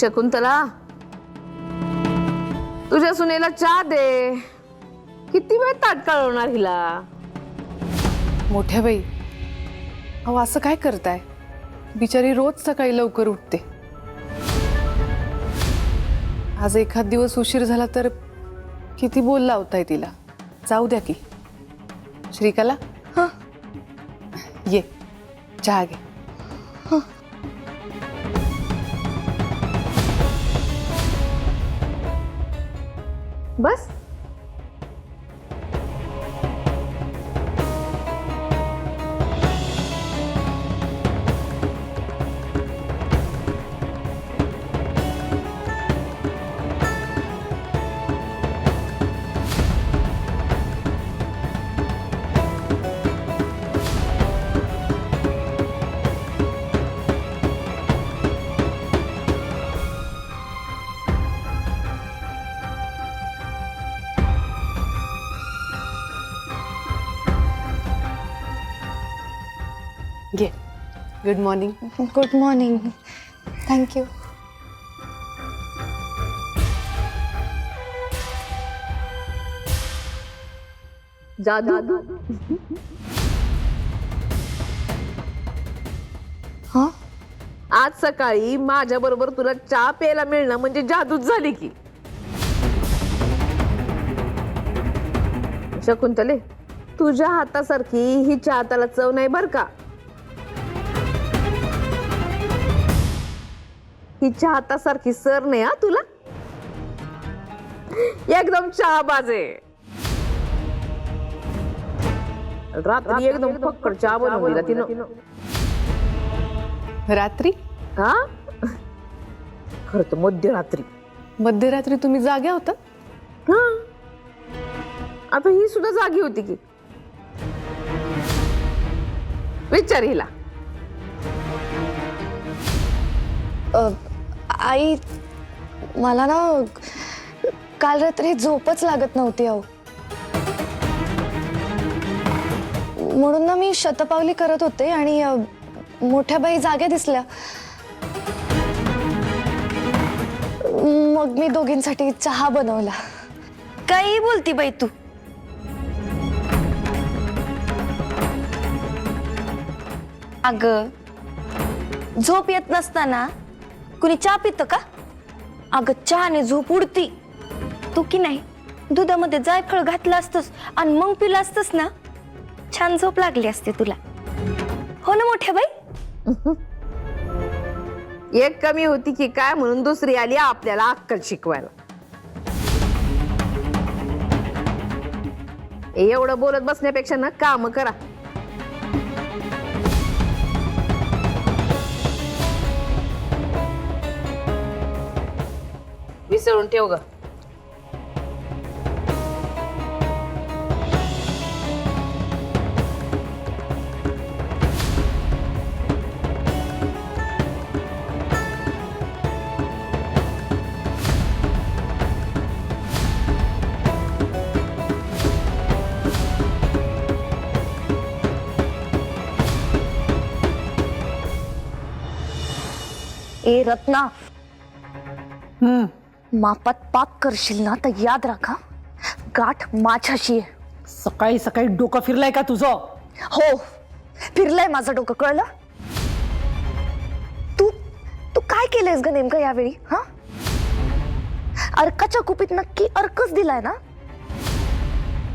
शकुंतला, तुझ्या सुनेला चहा दे. किती वेळ ताट कळवणार हिला? मोठ्या बाई, अहो असं काय करताय? बिचारी रोज सकाळी लवकर उठते. आज एखाद दिवस उशीर झाला तर किती बोल लावताय तिला. जाऊ द्या की. श्रीकला, ये चहा घे. बस. घे. Good morning. Good morning. Thank you. जादू. हा, आज सकाळी माझ्या बरोबर तुला चहा प्यायला मिळणं म्हणजे जादूच झाली की. शकुंतले, तुझ्या हातासारखी ही चहा त्याला चव नाही बर का. हिच्या हातासारखी सर नाही हा तुला. एकदम चहा बाजे. रात्री एकदम फक्कड चहा बनवून दिला तिनं. रात्री? हा, खरं तर मध्यरात्री. मध्यरात्री तुम्ही जाग्या होता? हा, आता ही सुद्धा जागी होती की. विचार हिला. आई, मला ना काल रात्री झोपच लागत नव्हती अहो. म्हणून ना मी शतपावली करत होते आणि मोठ्या बाई जाग्या दिसल्या. मग मी दोघींसाठी चहा बनवला. काही बोलती बाई तू. अगं, झोप येत नसताना कुणी चहा पितं का? अगं, चहाने झोप उडती. तू की नाही दुधामध्ये जायफळ घातलं असतंस आणि मग पिलं असतंस ना, छान झोप लागली असते तुला. हो ना मोठ्या बाई? एक कमी होती की काय म्हणून दुसरी आली आपल्याला अक्कल शिकवायला. एवढं बोलत बसण्यापेक्षा ना काम करा. विसरून ठेव ग. ए रत्ना, मापात पाप करशील ना तर याद राखा, गाठ माझ्याशी आहे. सकाळी सकाळी डोकं फिरलाय का तुझं? हो, फिरलंय माझं डोकं, कळलं? तू तू काय केलंयस ग नेमकं यावेळी? हा, अर्काच्या कुपीत नक्की अर्कच दिलाय ना,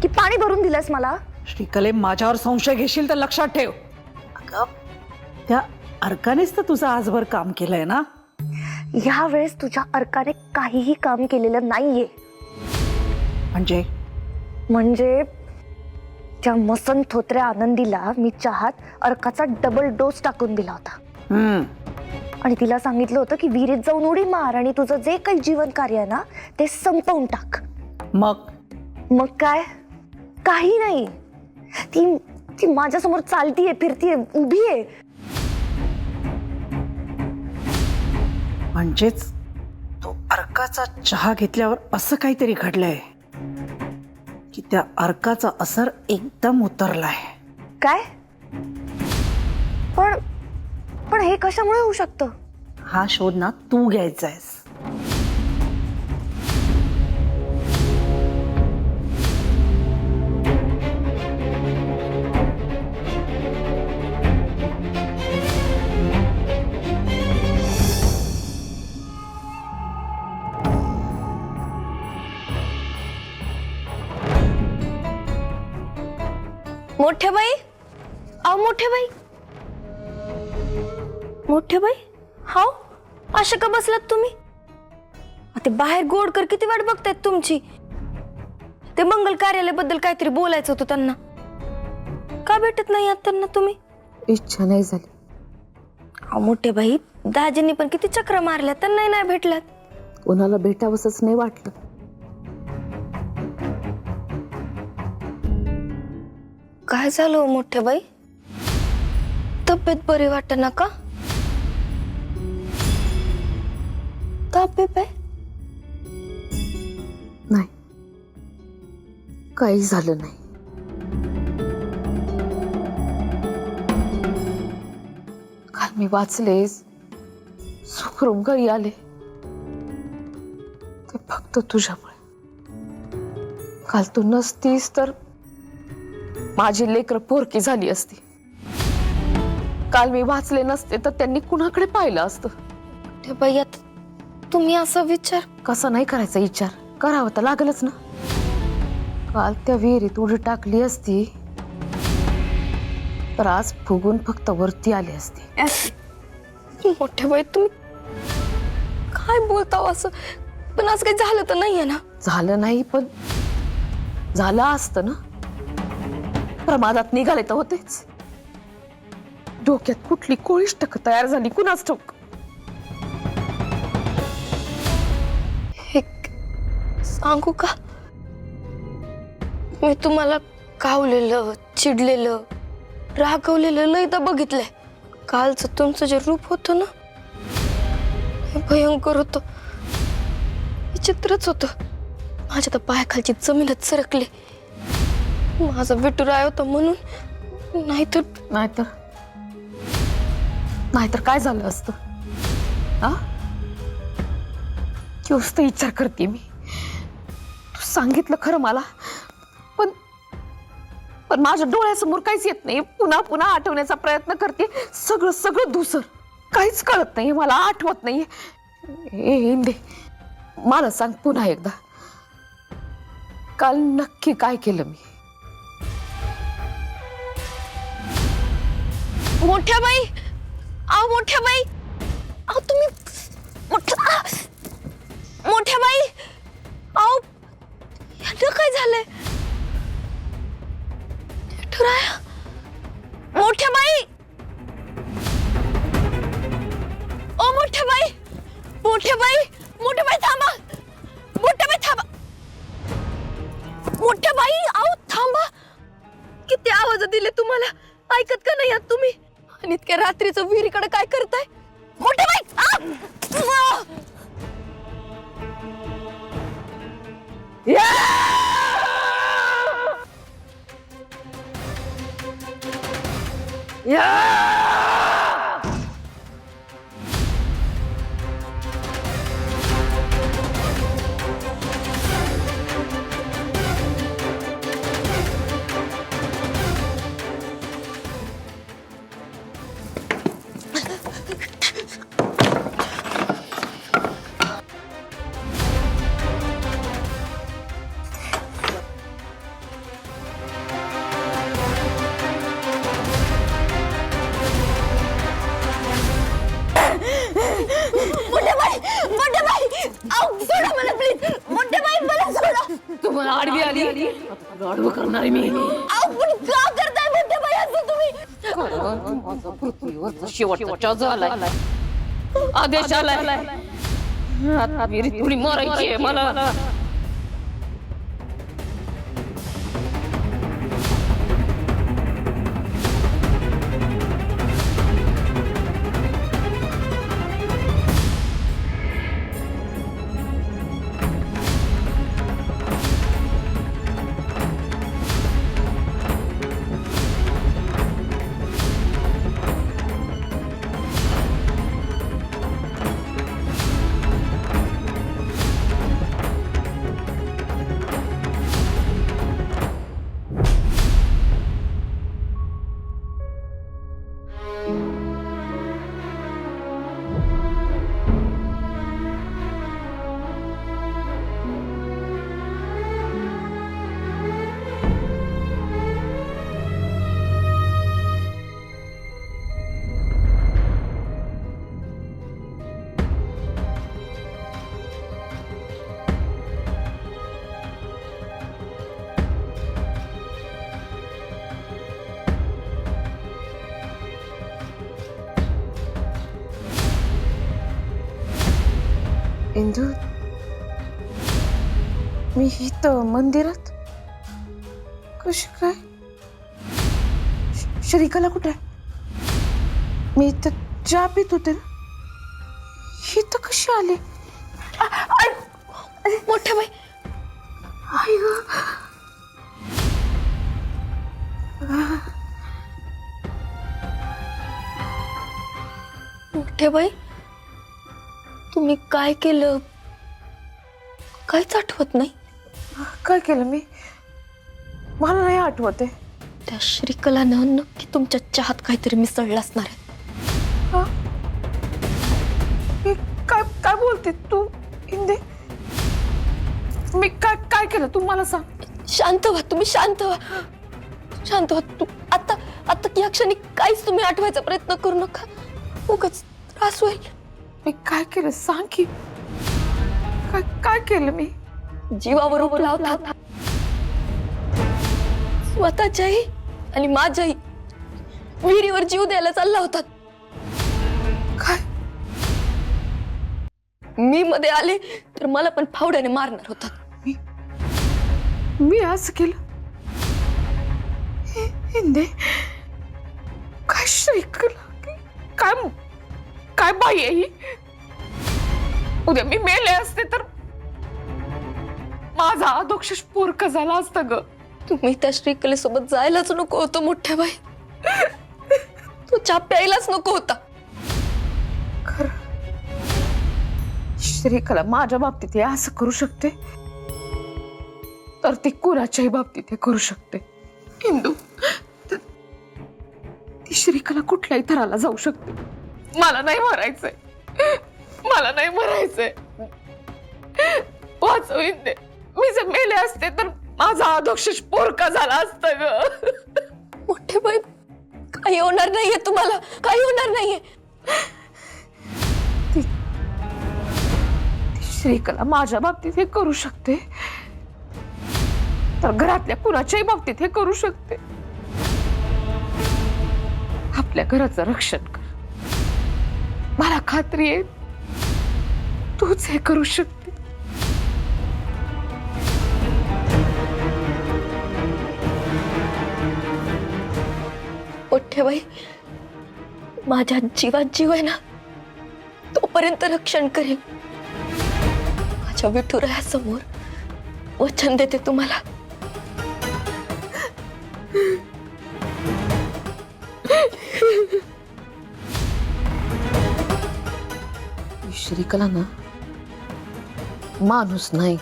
की पाणी भरून दिलंयस मला? श्रीकले, माझ्यावर संशय घेशील तर लक्षात ठेव. अगं, त्या अर्कानेच तर तुझं आजभर काम केलंय ना. ह्या वेळेस तुझ्या अर्काने काहीही काम केलेलं नाहीये. म्हणजे त्या मसन थोत्र्या आनंदीला मी चहात अर्काचा डबल डोस टाकून दिला होता. आणि तिला सांगितलं होतं की विहिरीत जाऊन उडी मार आणि तुझं जे काही जीवन कार्य आहे ना ते संपवून टाक. मग काय? काही नाही. ती माझ्यासमोर चालतीये, फिरतीये, उभी आहे. म्हणजेच तो अर्काचा चहा घेतल्यावर असं काहीतरी घडलंय की त्या अर्काचा असर एकदम उतरलाय. काय? पण हे कशामुळे होऊ शकतं? हा शोध ना तू घ्यायचा आहेस. मोठे बाई, अहो मोठे बाई, मोठे बाई, हाव अशा का बसलात तुम्ही? ते बाहेर गोडकर किती वाट बघतायत तुमची. ते मंगल कार्यालयाबद्दल काहीतरी बोलायचं होतं त्यांना. का भेटत नाही आहात त्यांना तुम्ही? इच्छा नाही झाली. अहो मोठे बाई, दाजींनी पण किती चक्र मारल्या, त्यांनाही नाही भेटल्यात. कोणाला भेटावंसच नाही वाटलं. काय झालं हो मोठे बाई? तब्येत बरी वाटत ना का? ताप आहे? नाही, काही झालं नाही. काल मी वाचले, सुखरूप घरी आले, ते फक्त तुझ्यामुळे. काल तू नसतीस तर माझी लेकरं पोरकी झाली असती. काल मी वाचले नसते तर त्यांनी कुणाकडे पाहिलं असतं. मोठे बाई, आता तुम्ही असा विचार कसा नाही करायचा विचार, करावा तर लागलच ना. काल त्या विहिरीत उडी टाकली असती तर आज फुगून फक्त वरती आली असती. मोठे बाई, तुम्ही काय बोलता असं? पण आज काही झालं तर नाहीये ना? झालं नाही, पण झालं असतं ना. प्रमादात निघाले तर होतेच. डोक्यात कुठली कोळिष्टक तयार झाली कुणाच ठाऊक. एक सांगू का? मी तुम्हाला कावलेलं, चिडलेलं, रागवलेलं लयदा बघितलंय. कालचं तुमचं जे रूप होतं ना, हे भयंकर होतं, विचित्रच होतं. माझ्या तर पायाखालची जमीनच सरकली. माझा विठुराय होता म्हणून, नाहीतर नाहीतर काय झालं असतं? नुसतं विचार करते मी. तू सांगितलं खरं मला, पण पण माझ्या डोळ्यासमोर काहीच येत नाही. पुन्हा पुन्हा आठवण्याचा प्रयत्न करते. सगळं धुसर, काहीच कळत नाही मला, आठवत नाही. इंदे, मला सांग पुन्हा एकदा, काल नक्की काय केलं मी? मोठ्या बाई, अहो मोठ्या बाई, अहो तुम्ही मोठ्या बाई, अहो याला काय झालंय? ठुराया, मोठ्या बाई, ओ मोठ्या बाई, मोठ्या बाई, मोठ्या बाई थांबा, मोठ्या बाई थांबा, मोठ्या बाई, अहो थांबा. किती आवाज दिले तुम्हाला, ऐकत का नाही आहात तुम्ही? आणि इतक्या रात्रीचं विहिरीकडे काय करताय? मोठे बाई, मोठे बाई, अहो सोडा मला प्लीज. मोठे बाई मला सोडा. तुम्हाला आडवी आली, आडवं करणार आहे मी. अहो पण का करताय मोठे बाई असं तुम्ही? पृथ्वीवरचा शेवटचा झालाय, आदेश आलाय. आता विहिरीत उडी मारायची आहे मला. इंदू, मी इथं मंदिरात कशी काय? श्रीकला कुठे आहे? मी इथं चहा पित होते ना, इथं कशी आली? मोठ्या बाई, आई ग, मोठ्या बाई, तुम्ही काय केलं काहीच आठवत नाही. काय केलं मी? मला नाही आठवत आहे. त्या श्रीकलानं नक्की तुमच्या चहात काहीतरी मिसळलं असणार आहे. हे काय काय बोलते तू इंदे? मी काय काय केलं तू मला सांग. शांत व्हा, तुम्ही शांत व्हा, शांत व्हा. तू आता आता या क्षणी काहीच तुम्ही आठवायचा प्रयत्न करू नका, उगाच त्रास होईल. मी काय केलं सांग की. काय काय केलं मी? जीवावर उभं लावतात स्वतःच्याही आणि माझ्याही विहिरीवर जीव द्यायला चालला होता. काय? मी मध्ये आले तर मला पण फावड्याने मारणार होता. मी असं केलं? इंदे, काय श्रीकला, काय काय बाई आहे ही? उद्या मी मेले असते तर माझा अधोक्षज पोरका झाला असता ग. तुम्ही त्या श्रीकलेसोबत जायलाच नको होतं मोठ्या बाई. तो चहा प्यायलाच नको होता. खरं श्रीकला माझ्या बाबतीत हे असं करू शकते तर ती कुणाच्याही बाबतीत हे करू शकते. हिंदू, ती श्रीकला कुठल्याही थराला जाऊ शकते. मला नाही मरायचंय, मला नाही मरायचंय. वाचव इंदे. मी जर मेले असते तर माझा अधोक्षज पोरका झाला असता ग. मोठे बाई, काही होणार नाहीये तुम्हाला, काही होणार नाहीये. ती श्रीकला माझ्या बाबतीत हे करू शकते तर घरातल्या कुणाच्याही बाबतीत हे करू शकते. आपल्या घराचं रक्षण कर. मला खात्री आहे तूच हे करू शकते. मोठे बाई, माझ्या जीवात जीव आहे ना तोपर्यंत रक्षण करेल. माझ्या विठुरायासमोर वचन देते तुम्हाला. श्रीकला ना माणूस नाही,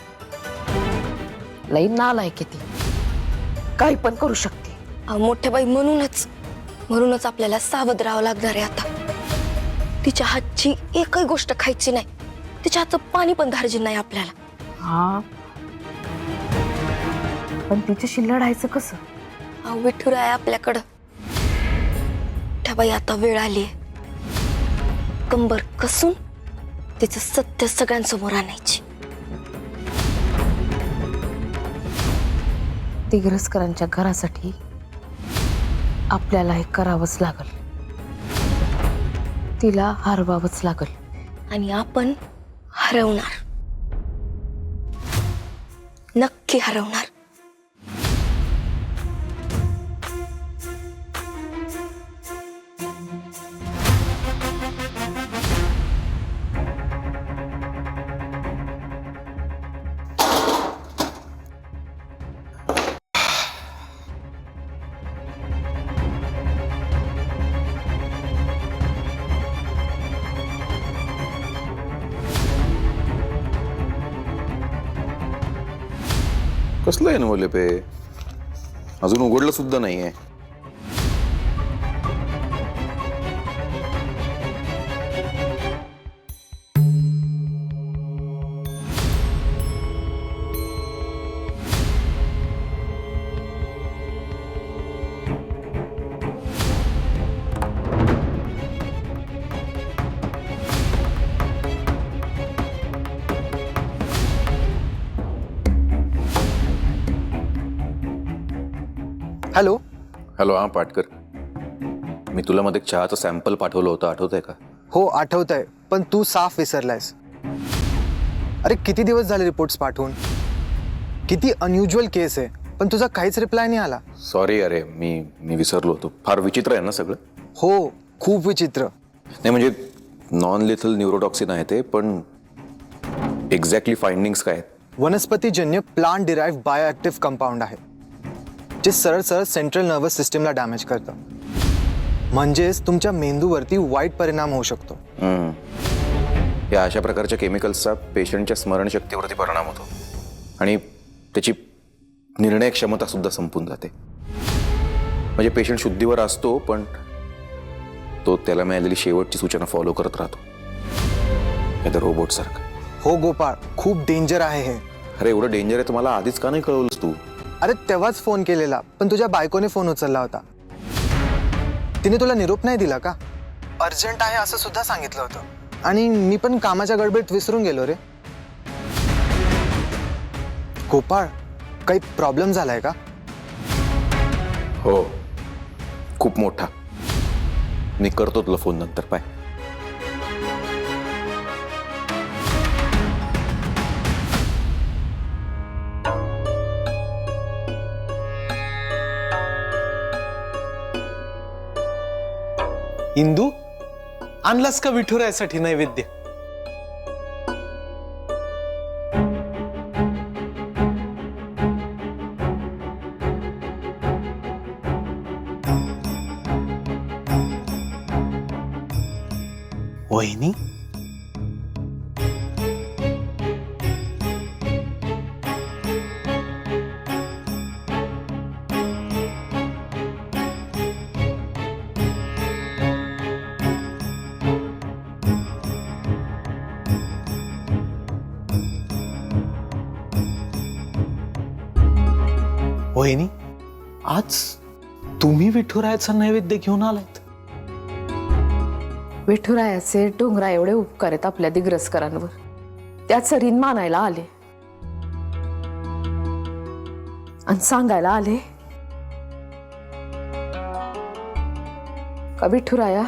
लई नालायक आहे ती. काही पण करू शकते. मोठ्या बाई, म्हणूनच आपल्याला सावध राहावं लागणार आहे आता. तिच्या हातची एकही गोष्ट खायची नाही, तिच्या हातचं पाणी पण धार्जिन नाही आपल्याला. हा, पण तिच्याशी लढायचं कसं? विठुराय आहे आपल्याकडं. त्या बाई आता वेळ आलीये कंबर कसून तिचं सत्य सगळ्यांसमोर आणायची. दिग्रसकरांच्या घरासाठी आपल्याला हे करावंच लागल. तिला हरवावंच लागल. आणि आपण हरवणार, नक्की हरवणार. कसलं आहे ना पे, अजून उघडलं सुद्धा नाहीये. हॅलो. हॅलो, हा पाटकर. मी तुला मध्ये चहाचं सॅम्पल पाठवलं होतं, आठवत आहे का? हो आठवत आहे, पण तू साफ विसरलायस. अरे किती दिवस झाले रिपोर्ट्स पाठवून. किती अनयुज्युअल केस आहे, पण तुझा काहीच रिप्लाय नाही आला. सॉरी अरे, मी विसरलो होतो. फार विचित्र आहे ना सगळं. हो, खूप विचित्र. नाही म्हणजे नॉन लिथल न्यूरोटॉक्सिन आहे ते, पण एक्झॅक्टली फाइंडिंग्स काय आहेत? वनस्पतीजन्य प्लांट डिराइव्ह बायोएक्टिव्ह कंपाऊंड आहे, जे सरळ सरळ सेंट्रल नर्वस सिस्टमला डॅमेज करतं. म्हणजेच तुमच्या मेंदूवरती वाईट परिणाम होऊ शकतो. या अशा प्रकारच्या केमिकल्सचा पेशंटच्या स्मरणशक्तीवरती परिणाम होतो आणि त्याची निर्णय क्षमता सुद्धा संपून जाते. म्हणजे पेशंट शुद्धीवर असतो, पण तो त्याला मिळालेली शेवटची सूचना फॉलो करत राहतो, त्या रोबोट सारखं. हो गोपाळ, खूप डेंजर आहे हे. अरे एवढं डेंजर आहे तुम्हाला आधीच का नाही कळवलंस तू? अरे तेव्हाच फोन केलेला, पण तुझ्या बायकोने फोन उचलला होता. तिने तुला निरोप नाही दिला का? अर्जंट आहे असं सुद्धा सांगितलं होतं, आणि मी पण कामाच्या गडबडीत विसरून गेलो रे. गोपाळ, काही प्रॉब्लेम झालाय का? हो, खूप मोठा. मी करतो तुला फोन नंतर. पाय. इंदू, आणलास का विठुरायासाठी नैवेद्य? वहिनी, वहिनी, आज तुम्ही विठुरायाचा नैवेद्य घेऊन आलात. विठुरायाचे डोंगरा एवढे उपकार आहेत आपल्या दिग्रसकरांवर, त्याच ऋण मानायला आले आणि सांगायला आले का विठुराया,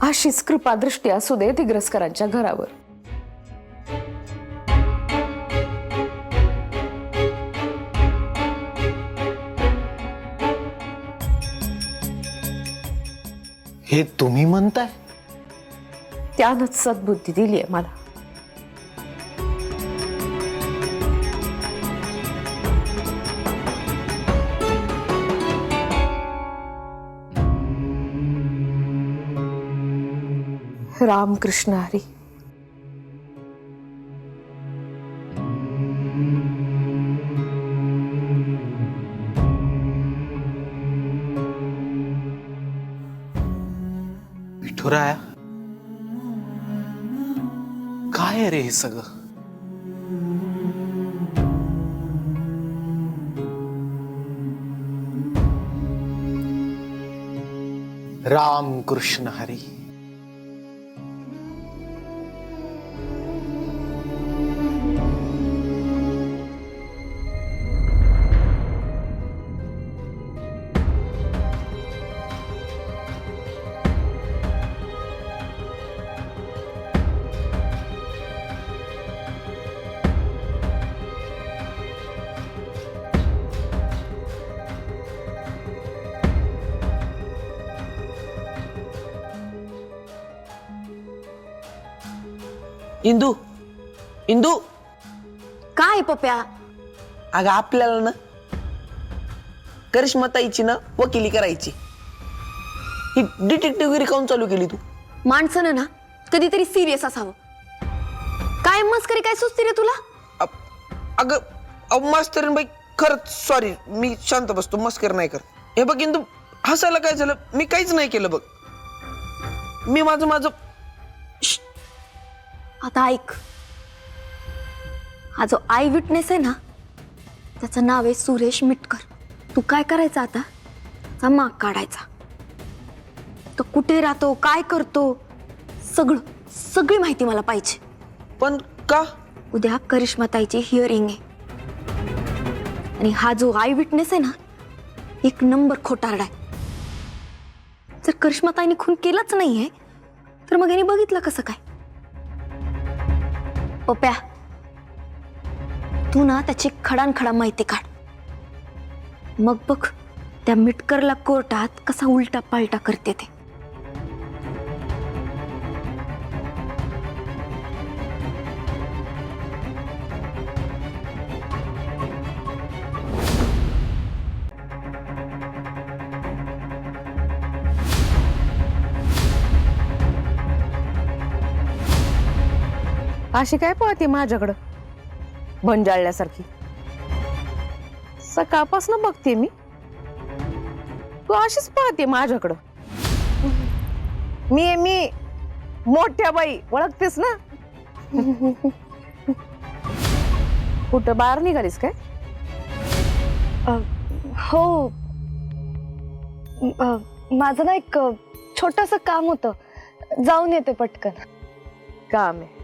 अशीच कृपा दृष्टी असू दे दिग्रसकरांच्या घरावर. हे तुम्ही म्हणताय? त्यानंच सद्बुद्धी दिली आहे मला. रामकृष्ण हरी. विठुराया, काय आहे रे हे सगळं? राम कृष्ण हरी. इंदू, इंदू, काय पप्या? अगं आपल्याला ना करिश्माताईची ना वकिली करायची. ही डिटेक्टिव्हगिरी काऊन चालू केली तू? माणसानं ना कधीतरी सिरियस असावं. काय मस्करी काय सुचते रे तुला? अगं मास्तरीन बाई, खरंच सॉरी, मी शांत बसतो, मस्कर नाही कर. हे बघ इंदू, हसायला काय झालं? मी काहीच नाही केलं बघ. मी माझं आता ऐक, हा जो आय विटनेस आहे ना, त्याचं नाव आहे सुरेश मिटकर. तू काय करायचं आता? त्याचा माग काढायचा. तो कुठे राहतो, काय करतो, सगळी माहिती मला पाहिजे. पण का? उद्या करिश्माताईची हिअरिंग आहे आणि हा जो आय विटनेस आहे ना, एक नंबर खोटारडा आहे. जर करिश्माताईने खून केलाच नाहीये तर मग यांनी बघितलं कसं काय? पप्या, तू ना त्याची खडानखडा माहिती काढ. मग बघ त्या मिटकरला कोर्टात कसा उलटा पालटा करते ते. अशी काय पाहते माझ्याकडं भंजाळल्यासारखी? सकाळपासून बघते मी, तू अशीच पाहते माझ्याकडं. मी मोठ्या बाई ओळखतेस ना? कुठं बाहेर निघालीस काय? हो, माझं ना एक छोटस काम होतं, जाऊन येते पटकन. काम आहे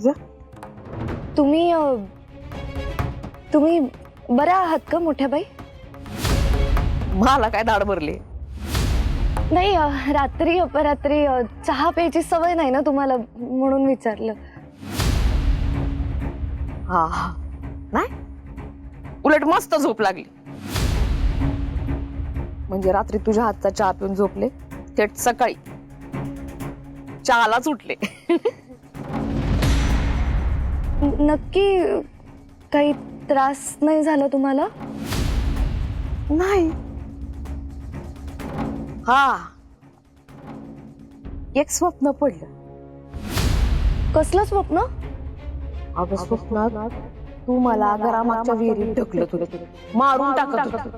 जा. तुम्ही बऱ्या आहात का मोठ्या बाई? मला काय दाढ भरली? नाही, रात्री अपरात्री चहा प्यायची सवय नाही ना तुम्हाला, म्हणून विचारलं. हा नाही, उलट मस्त झोप लागली. म्हणजे रात्री तुझ्या हातचा चहा पिऊन झोपले, थेट सकाळी चहालाच उठले. नक्की काही त्रास नाही झाला तुम्हाला? नाही. हा, एक स्वप्न पडलं. कसलं स्वप्न? अगं स्वप्नात तू मला घरामागच्या विहिरीत ढकलत होती, मारून टाकत होती.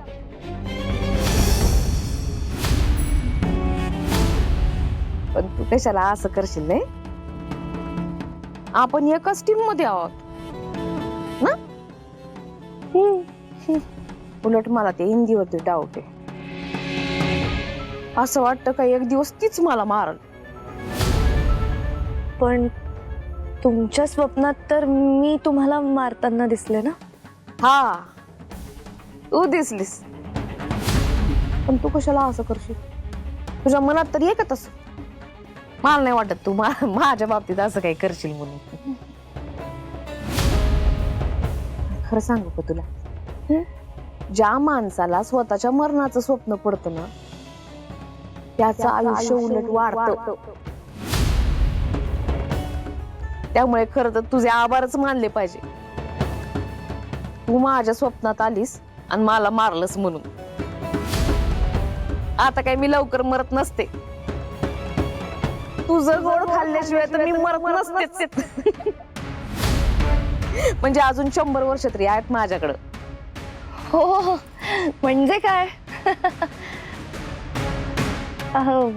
पण तू कशाला असं करशील? नाही, आपण एकाच टीम मध्ये आहोत ना. उलट मला ते हिंदीवरती डाऊट आहे. असं वाटतं का एक दिवस तीच मला मारल. पण तुमच्या स्वप्नात तर मी तुम्हाला मारताना दिसले ना. हा, तू दिसलीस. पण तू कशाला असं करशील? तुझ्या मनात तरी आहे का तसं? मला नाही वाटत तू माझ्या बाबतीत असं काही करशील म्हणून. खरं सांगू का तुला, ज्या माणसाला स्वतःच्या मरणाचं स्वप्न पडतं ना, त्याचं आयुष्य उलट वाढतं. त्यामुळे खरं तर तुझे आभारच मानले पाहिजे. तू माझ्या स्वप्नात आलीस आणि मला मारलंस म्हणून. आता काय मी लवकर मरत नसते. तुझं गोड खाल्ल्याशिवाय तर मी मरत नसतेच. म्हणजे अजून 100 वर्ष तरी आहेत माझ्याकडं. हो, म्हणजे काय?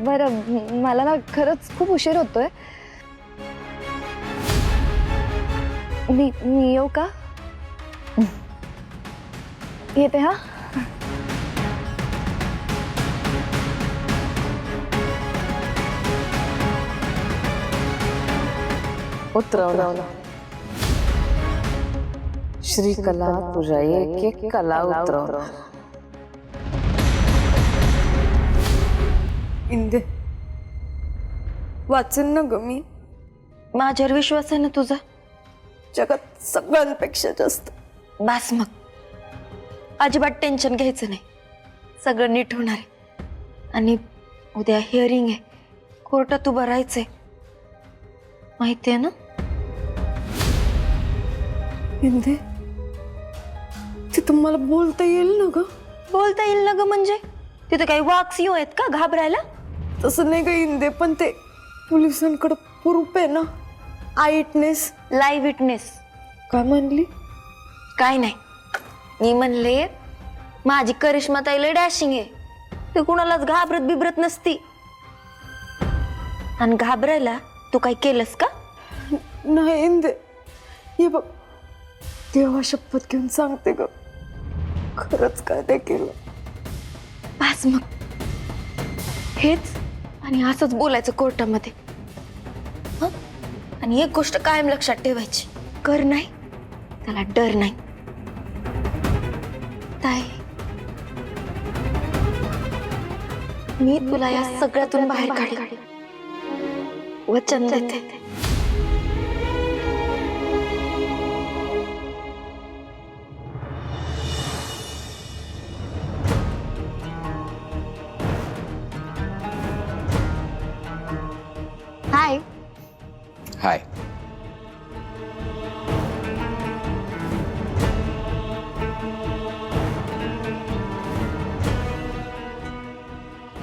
बरं, मला ना खरंच खूप उशीर होतोय. मी येऊ का? येते. हा, उतरवलं श्रीकला, तुझ्या एक एक कला उतरव. इंदे वाचन ना ग मी. माझ्यावर विश्वास आहे ना तुझा? जगात सगळ्यांपेक्षा जास्त. बस मग, अजिबात टेन्शन घ्यायचं नाही. सगळं नीट होणार आहे. आणि उद्या हिअरिंग आहे, कोर्टात उभं राहायचंय, माहिती आहे ना? इंदे, तिथं मला बोलता येईल ना ग? बोलता येईल ना ग म्हणजे? तिथे काही वाघ सिंह आहेत का घाबरायला? तसं नाही ग इंदे, पण ते पोलिसांकडे प्रूफ आहे ना, आय विटनेस. Live witness? काय म्हणली? काय नाही, मी म्हणले माझी करिश्मा ताईला डॅशिंग आहे, ते कुणालाच घाबरत बिबरत नसती. आणि घाबरायला तू काय केलंस का? नाही इंदे, हे बघ, देवा शपथ घेऊन सांगते ग, खरंच काय ते केलं. बस मग, हेच आणि असंच बोलायचं कोर्टामध्ये. हं? आणि एक गोष्ट कायम लक्षात ठेवायची, कर नाही त्याला डर नाही. ताई, मी तुला या सगळ्यातून बाहेर काढेन, वचन देते.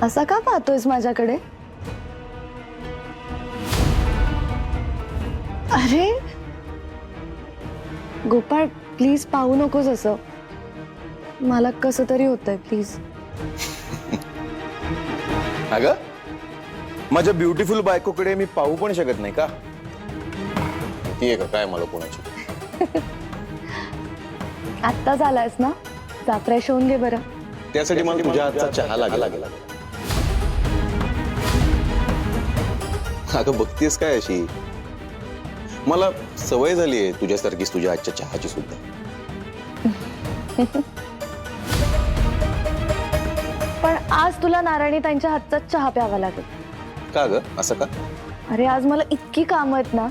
असा का पाहतोयस माझ्याकडे? अरे गोपाळ, प्लीज पाहू नकोस असं. मला कसं तरी होतंय, प्लीज. अगं माझ्या ब्युटिफुल बायकोकडे मी पाहू पण शकत नाही का? ती आहे का काय मला कोणाची? आत्ताच आलायस ना, जा फ्रेश होऊन घे बरं. त्यासाठी मला तुझ्या हातचा चहा लागेल. अगं बघतीस काय अशी? मला सवय झाली आहे तुझ्यासारखीच तुझ्या आजच्या चहाची सुद्धा. पण आज तुला नारायणी त्यांच्या हातचा चहा प्यावा लागेल. का ग असं का? अरे आज मला इतकी कामं आहेत ना,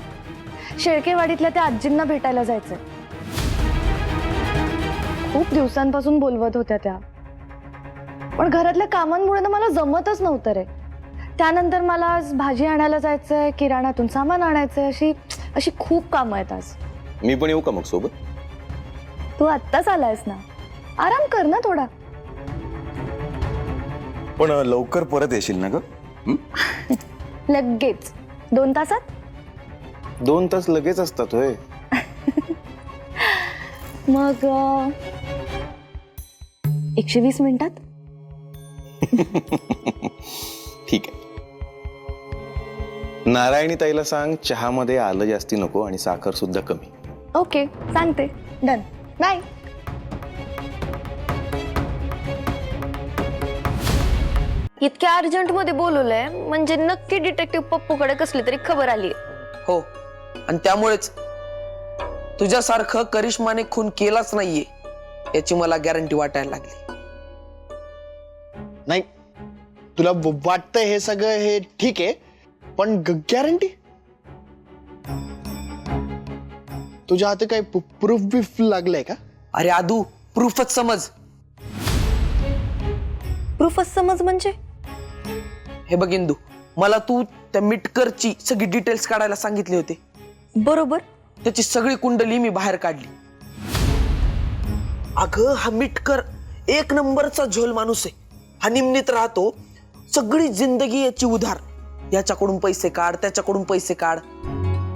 शेळकेवाडीतल्या त्या आजींना भेटायला जायचंय. खूप दिवसांपासून बोलवत होत्या त्या, पण घरातल्या कामांमुळे ना मला जमतच नव्हतं रे. त्यानंतर मला आज भाजी आणायला जायचंय, किराणातून सामान आणायचंय, अशी अशी खूप कामं आहेत आज. मी पण येऊ का मग सोबत? तू आत्ताच आलायस ना, आराम कर ना थोडा. पण लवकर परत येशील ना ग? लगेच 2 तासात. 2 तास लगेच असतात होय? मग 120 मिनिटात. ठीक आहे. नारायणी ताईला सांग चहामध्ये आलं जास्ती नको आणि साखर सुद्धा कमी. ओके, सांगते. डन. बाय. इतक्या अर्जंट मध्ये बोलवलंय म्हणजे नक्की डिटेक्टिव्ह पप्पूकडे कसली तरी खबर आली. हो, आणि त्यामुळेच तुझ्यासारखं करिश्माने खून केलाच नाहीये याची मला गॅरंटी वाटायला लागली. नाही, तुला वाटतंय हे सगळं हे ठीक आहे, पण गॅरंटी? तुझ्या हाती काही प्रूफ बिफ लागलंय का? अरे आदू, प्रूफच समज. प्रूफच समज म्हणजे? हे बघ इंदू, मला तू त्या मिटकरची सगळी डिटेल्स काढायला सांगितले होते. बरोबर. त्याची सगळी कुंडली मी बाहेर काढली. अगं हा मिटकर 1 नंबरचा झोल माणूस आहे. हा निमनीत राहतो, सगळी जिंदगी याची उधार. याच्याकडून पैसे काढ, त्याच्याकडून पैसे काढ,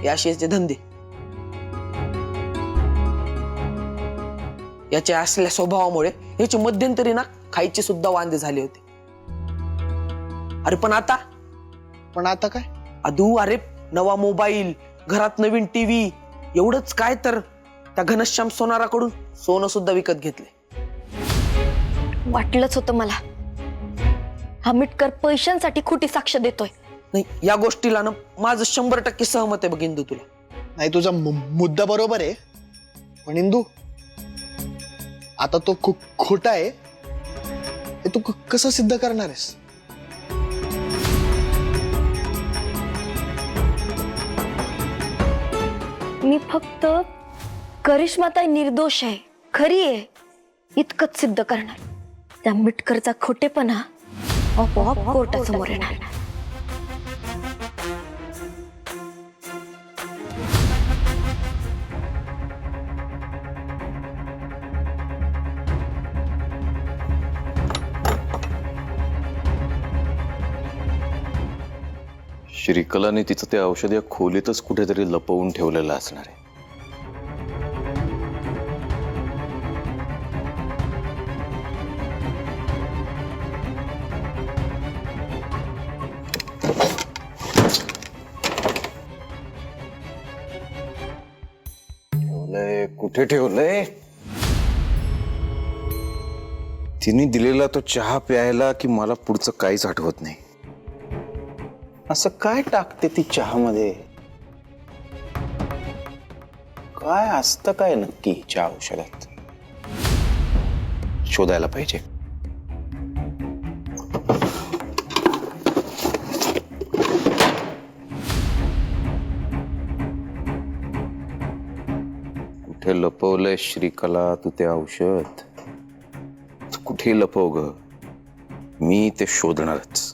हे असे याचे धंदे. याच्या असल्या स्वभावामुळे याची मध्यंतरी ना खायचे सुद्धा वांदे झाले होते. अरे पण आता काय? अदू, अरे नवा मोबाईल, घरात नवीन टीव्ही, एवढंच काय तर त्या घनश्याम सोनाराकडून सोनं सुद्धा विकत घेतले. वाटलंच होतं मला. हा मिटकर पैशांसाठी खोटी साक्ष देतोय. नाही, या गोष्टीला ना माझं 100% सहमत आहे बघ इंदू तुला. नाही, तुझा मुद्दा बरोबर आहे, पण इंदू आता तो खोटा आहे हे तू कसं सिद्ध करणार आहेस? मी फक्त करिश्माताई निर्दोष आहे, खरी आहे, इतकंच सिद्ध करणार. त्या मिटकरचा खोटेपणा आपोआप कोर्टासमोर येणार. श्रीकलाने तिचं ते औषध या खोलीतच कुठेतरी लपवून ठेवलेलं असणार आहे. कुठे ठेवलंय? तिने दिलेला तो चहा प्यायला की मला पुढचं काहीच आठवत नाही. असं काय टाकते ती चहामध्ये? काय असतं काय नक्की चहा औषधात? शोधायला पाहिजे. कुठे लपवलंय श्रीकला तू ते औषध? कुठे लपव ग, मी ते शोधणारच.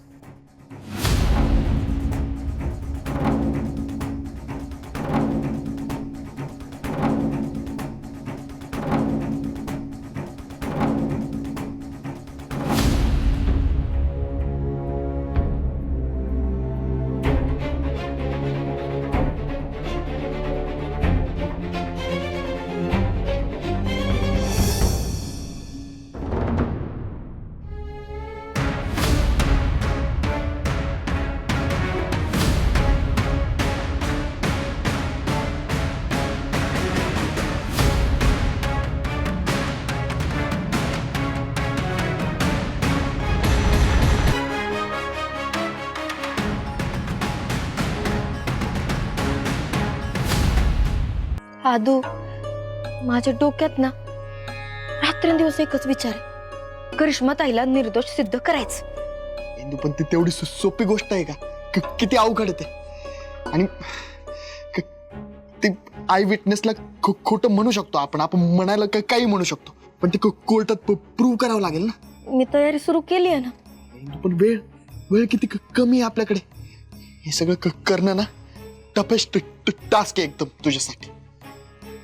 आदू, माझ्या डोक्यात ना रात्रंदिवस एकच विचार आहे, करिश्मा ताईला निर्दोष सिद्ध करायचं. इंदू पण ती तेवढी सोपी गोष्ट आहे का? किती अवघड आहे ते. आणि ती आय विटनेसला खोटं म्हणू शकतो आपण म्हणायला काही म्हणू शकतो, पण ते कोर्टात प्रूव्ह करावं लागेल ना. मी तयारी सुरू केली आहे ना. इंदू पण वेळ किती कमी आहे आपल्याकडे. हे सगळं करणं ना टफेस्ट टास्क आहे एकदम तुझ्यासाठी.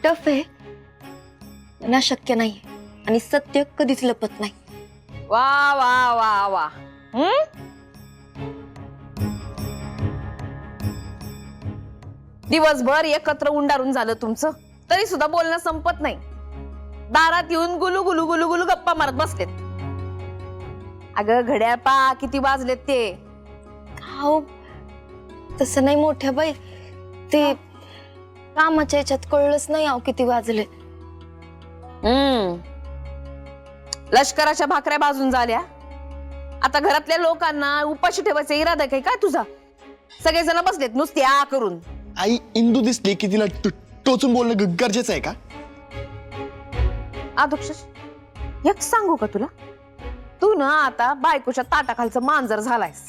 टफ आहे ना, शक्य नाही. आणि सत्य कधीच लपत नाही. वा वा वा वा. दिवसभर एकत्र उंडारून झालं तुमचं, तरी सुद्धा बोलणं संपत नाही. दारात येऊन गुलू गुलू गुलू गुलू गप्पा मारत बसलेत. अगं घड्याळ पा किती वाजलेत ते. हो, तसं नाही मोठ्या बाई, ते कामाच्या याच्यात कळलंच नाही अहो किती वाजले. लष्कराच्या भाकऱ्या भाजून झाल्या. आता घरातल्या लोकांना उपाशी ठेवायचा इरादा काय काय तुझा? सगळेजण बसलेत नुसते आ करून. आई इंदू दिसली की तिला टोचून बोलणं गरजेचं आहे का? आदोक्ष एक सांगू का तुला, तू ना आता बायकोच्या ताटाखालचं मांजर झालायस.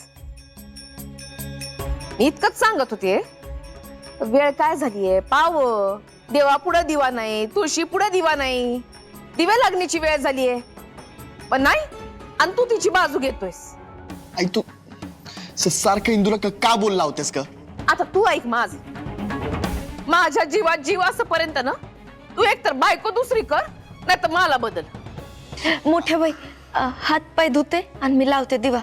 मी इतकंच सांगत होते, वेळ काय झालीये पाव. देवा पुढे दिवा नाही, तुळशी पुढे दिवा नाही, दिवे लागण्याची वेळ झालीये. पण नाही, आणि तू तिची बाजू घेतोयस. आई तू सारखं इंदूला का बोलला होतेस का? आता तू ऐक माझ्या जीवात जीव असपर्यंत ना तू एकतर बायको दुसरी कर, नाही तर मला बदल. मोठ्या बाई, हात पाय धुते आणि मी लावते दिवा.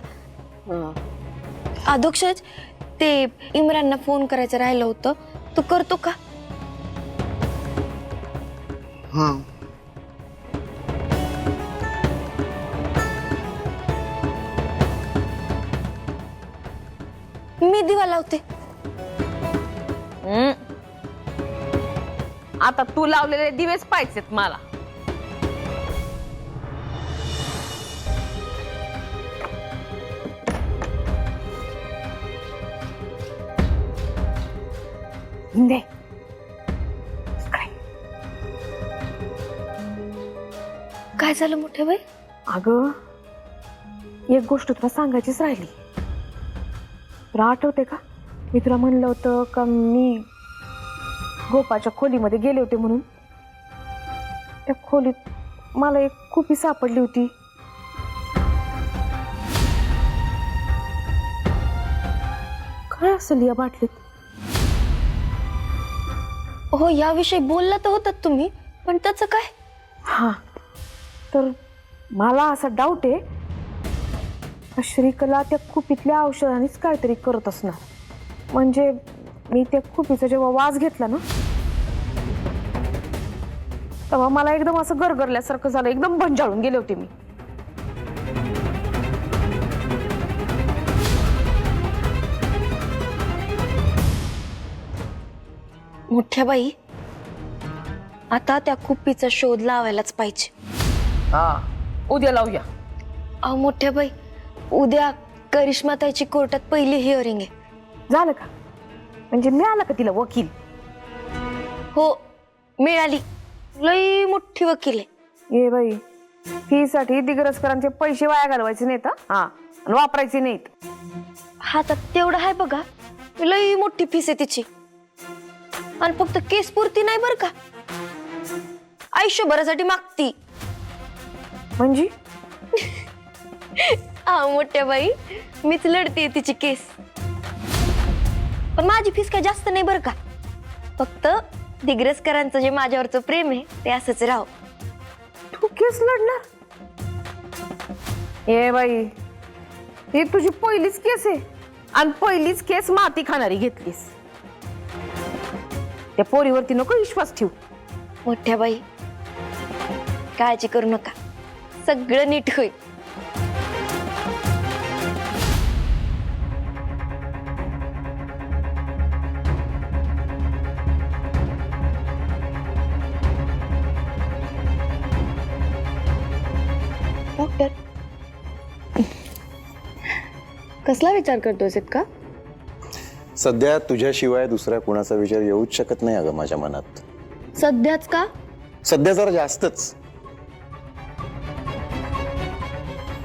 अध्यक्षच ते इम्रानना फोन करायचं राहिलं होतं, तू करतो का? हा. मी दिवा लावते. आता तू लावलेले दिवेच पाहिजेत मला. दे. काय झालं मोठ्या बाई? अगं एक गोष्ट तुला सांगायचीच राहिली. तुला आठवते का, मी तुला म्हणलं होतं का मी गोपाच्या खोलीमध्ये गेले होते म्हणून. त्या खोलीत मला एक खुपी सापडली होती. काय असेल या बाटलीत? हो, याविषयी बोलला तर होतात तुम्ही, पण त्याचं काय? हा, तर मला असा डाऊट आहे, श्रीकला त्या खुपीतल्या औषधानेच काहीतरी करत असणार. म्हणजे मी त्या खुपीचा जेव्हा वास घेतला ना, तेव्हा मला एकदम असं गरगरल्यासारखं झालं. एकदम भंजाळून गेले होते मी. मोठ्या बाई, आता त्या खुपीचा शोध लावायलाच पाहिजे. हा, उद्या लावूया. अहो मोठ्या बाई, उद्या करिश्मा ताईची कोर्टात पहिली हिअरिंग आहे. झालं का? म्हणजे मिळालं का तिला वकील? हो, मिळाली. लई मोठी वकील आहे. ये बाई, फी साठी दिग्रसकरांचे पैसे वाया घालवायचे नाहीत. हा, आणि वापरायचे नाहीत. हातात तेवढं आहे बघा, लई मोठी फीस आहे तिची. आणि फक्त केस पुरती नाही बरं का, आयुष्यभरासाठी मागती. म्हणजे हा मोठ्या बाई, मीच लढते तिची केस. पण माझी फीस काय जास्त नाही बरं का. फक्त दिग्रसकरांचं जे माझ्यावरचं प्रेम आहे ते असंच राहो. तू केस लढणार? ए बाई, ही तुझी पहिलीच केस आहे, आणि पहिलीच केस माती खाणारी घेतलीस. त्या पोरीवरती नको विश्वास ठेवू. मोठ्या बाई, काळजी करू नका, सगळं नीट होईल. डॉक्टर, कसला विचार करतोयस इतका? सध्या तुझ्याशिवाय दुसऱ्या कुणाचा विचार येऊच शकत नाही अगं माझ्या मनात. सध्याच का? सध्या जरा जास्तच.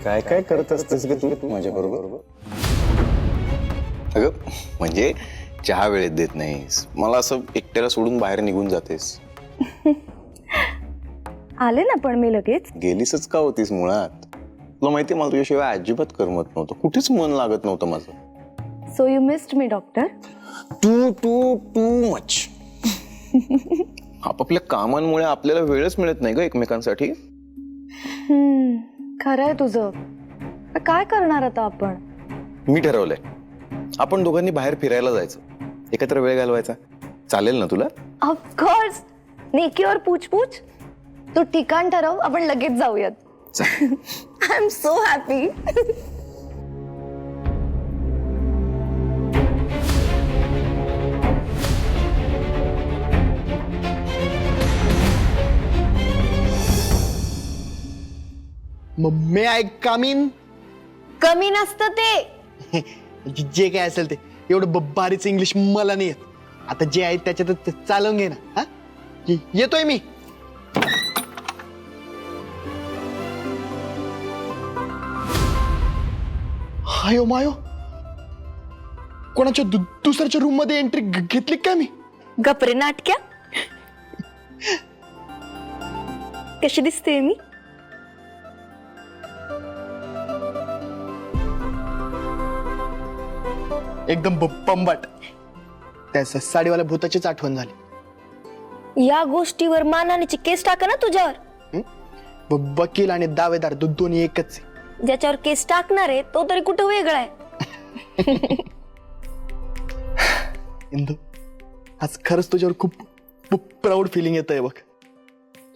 काय काय करत असतेस ग तू माझ्या बरोबर? अगं म्हणजे चहा वेळेत देत नाहीस, मला असं एकट्याला सोडून बाहेर निघून जातेस. आले ना पण मी लगेच. गेलीसच का होतीस मुळात? तुला माहिती मला तुझ्याशिवाय अजिबात करमत नव्हतं, कुठेच मन लागत नव्हतं माझं. So you missed me doctor. Too much. आपापल्या कामांमुळे आपल्याला वेळच मिळत नाही ग एकमेकांसाठी. खरंय तुझं. काय करणार आता आपण? मी ठरवलंय आपण दोघांनी बाहेर फिरायला जायचं, एकत्र वेळ घालवायचा. चालेल ना तुला? ऑफकोर्स. नेकी और पूछ पूछ. तू ठिकाण ठरव, आपण लगेच जाऊयात. I am so happy. May I come in? कमी नसतं ते. जे काय असेल ते. एवढं भारीच इंग्लिश मला नाही येत. आता जे आहे त्याच्यात चालवून घे ना. हा येतोय मी. हायो मायो, कोणाच्या दुसऱ्याच्या रूम मध्ये एंट्री घेतली काय मी? गपरे नाटक्या. कशी दिसते मी? एकदम बंबाट. त्या साडीवाल्या भूताचीच आठवण झाली. या गोष्टीवर मानानीची केस टाका ना तुझ्यावर. वकील आणि दावेदार दोन्ही एकच आहे. ज्याच्यावर केस टाकणार आहे तो तरी कुठं वेगळा आहे. इंदू, आज खरंच तुझ्यावर खूप प्राऊड फिलिंग येत आहे बघ.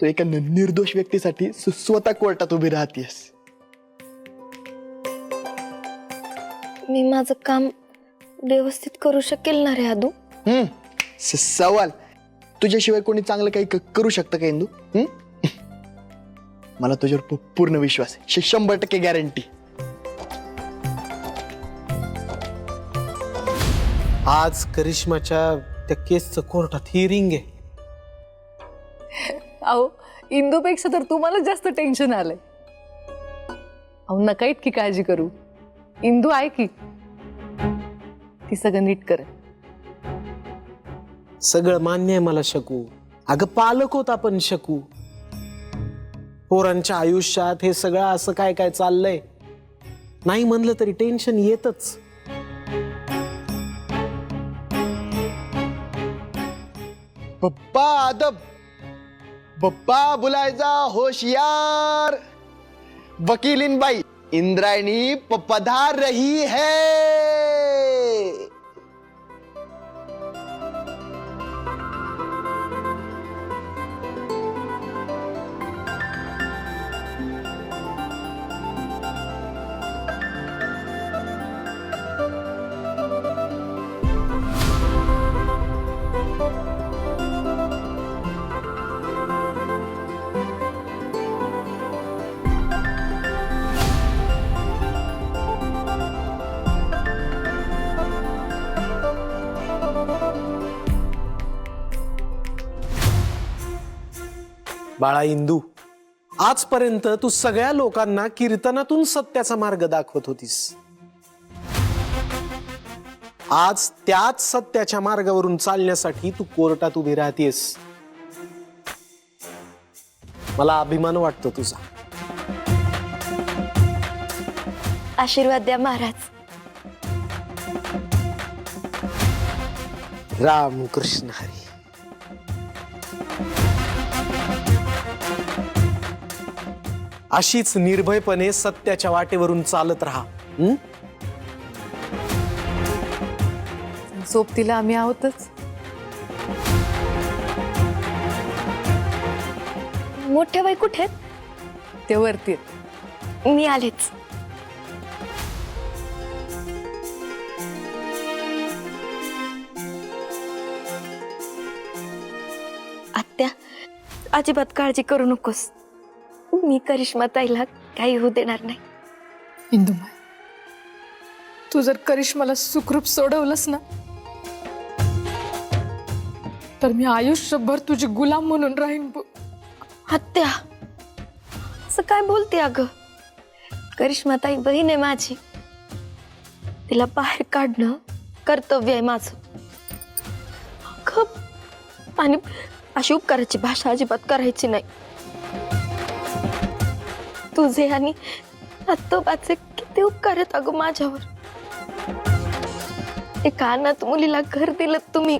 तू एका निर्दोष व्यक्तीसाठी स्वतः कोर्टात उभी राहतेस. मी माझं काम व्यवस्थित करू शकेल ना रे आदू? सवाल, तुझ्याशिवाय कोणी चांगलं काही करू शकतं का इंदू? मला तुझ्यावर पूर्ण विश्वास आहे. 100% गॅरंटी. आज करिश्माच्या त्या केसचं कोर्टात हिअरिंग आहे. अहो, इंदूपेक्षा तर तुम्हाला जास्त टेन्शन आलंय. अहो नका इतकी काळजी करू. इंदू आहे की, ती सगळं नीट करे. सगळं मान्य आहे मला शकू. अगं पालक होत आपण शकू. पोरांच्या आयुष्यात हे सगळं असं काय काय चाललंय, नाही म्हणलं तरी टेन्शन येतच. पप्पा अदब, पप्पा बुलायचा होशियार. वकीलीन बाई इंद्रायणी पधार रही है. बाळा इंदू, आजपर्यंत तू सगळ्या लोकांना कीर्तनातून सत्याचा मार्ग दाखवत होतीस. आज त्याच सत्याच्या मार्गावरून चालण्यासाठी तू कोर्टात उभी राहतेस. मला अभिमान वाटतो तुझा. आशीर्वाद द्या महाराज. राम कृष्ण हरी. अशीच निर्भयपणे सत्याच्या वाटेवरून चालत राहा. सोबतीला आम्ही आहोतच. मोठ्या बाई कुठे आहेत? ते वरती आहेत. मी आलेच. आत्या, अजिबात काळजी करू नकोस. मी करिश्मा ताईला काही होऊ देणार नाही. इंदुमाय, तू जर करिश्माला सुखरूप सोडवलंस ना, तर मी आयुष्यभर तुझी गुलाम म्हणून राहीन बघ. हत्या असं काय बोलते अगं? करिश्माताई बहीण आहे माझी, तिला बाहेर काढणं कर्तव्य आहे माझं. अगं, आणि अशी उपकाराची भाषा अजिबात करायची नाही. तुझे आणि आत्तोबाचे किती उपकार आहेत अगं माझ्यावर. एका अनाथ मुलीला घर दिलं तुम्ही.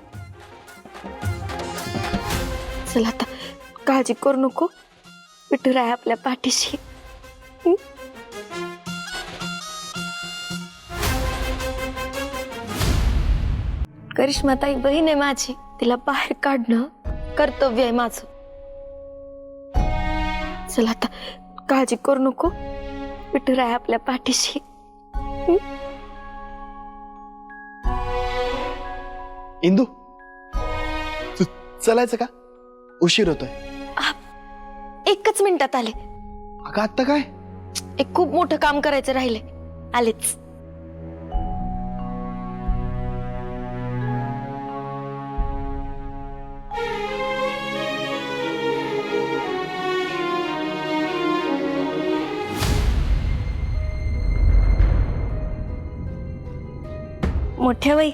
चल आता काळजी करू नको, विठुराय आपल्या पाठीशी. करिश्माताई बहीण आहे माझी, तिला बाहेर काढणं कर्तव्य आहे माझं. चल आता काळजी करू नको, विठुराय आपल्या पाठीशी. इंदू चलायचं का? उशीर होतोय. एकच मिनिटात आले. अगं आत्ता काय? एक खूप मोठं काम करायचं राहिले, आलेच. मोठ्या बाई,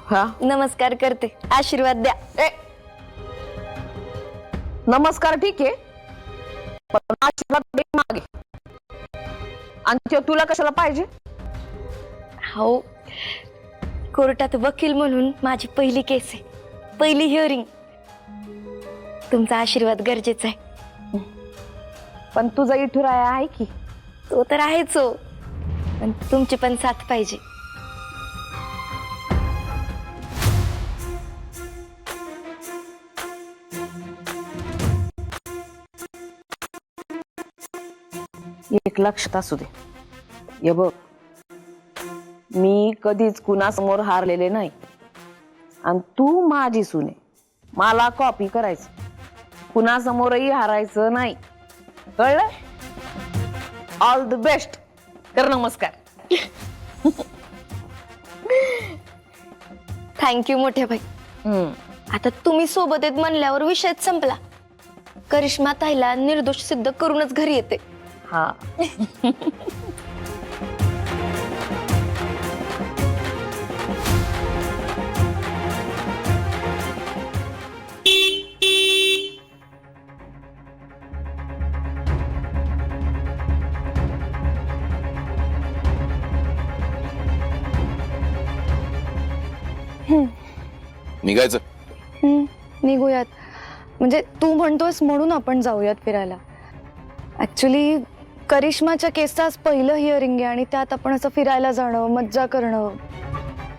हा, नमस्कार करते, आशीर्वाद द्या. नमस्कार ठीक आहे, पण आशीर्वाद दे मागे. आणि ते तुला कशाला पाहिजे? हो, कोर्टात वकील म्हणून माझी पहिली केस आहे, पहिली हिअरिंग. तुमचा आशीर्वाद गरजेचा आहे. पण तुझा इठुराया आहे की. तो तर आहेच हो, पण तुमची पण साथ पाहिजे. एक लक्षात असू दे, हे बघ, मी कधीच कुणासमोर हारलेले नाही. आणि तू माझी सून आहे, मला कॉपी करायचं, कुणासमोरही हारायचं नाही, कळलं? All the best. कर नमस्कार. थँक्यू मोठ्या बाई. आता तुम्ही सोबत आहेत म्हणल्यावर विषयच संपला. करिश्मा ताईला निर्दोष सिद्ध करूनच घरी येते. हा. निघायचं. निघूयात. म्हणजे तू म्हणतोस म्हणून आपण जाऊयात फिरायला. ऍक्च्युली करिश्माच्या केसचं आज पहिलं हिअरिंग आहे आणि त्यात आपण असं फिरायला जाणं, मज्जा करणं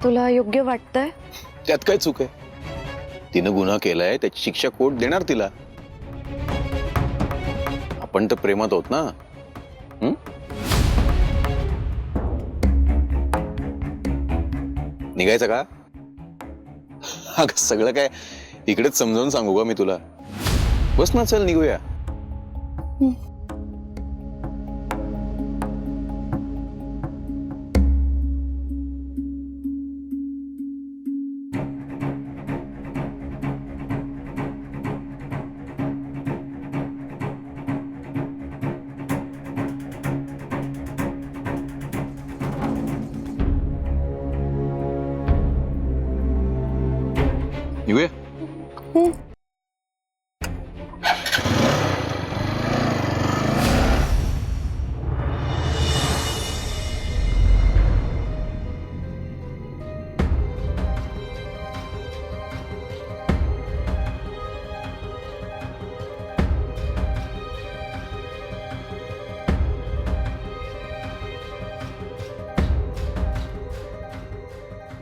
तुला योग्य वाटतंय? त्यात काय चूक आहे? तिनं गुन्हा केलाय, त्याची शिक्षा कोर्ट देणार तिला. आपण तर प्रेमात आहोत ना. निघायचं का? अगं सगळं काय इकडेच समजावून सांगू का मी तुला? बस ना, चल निघूया. निघूया.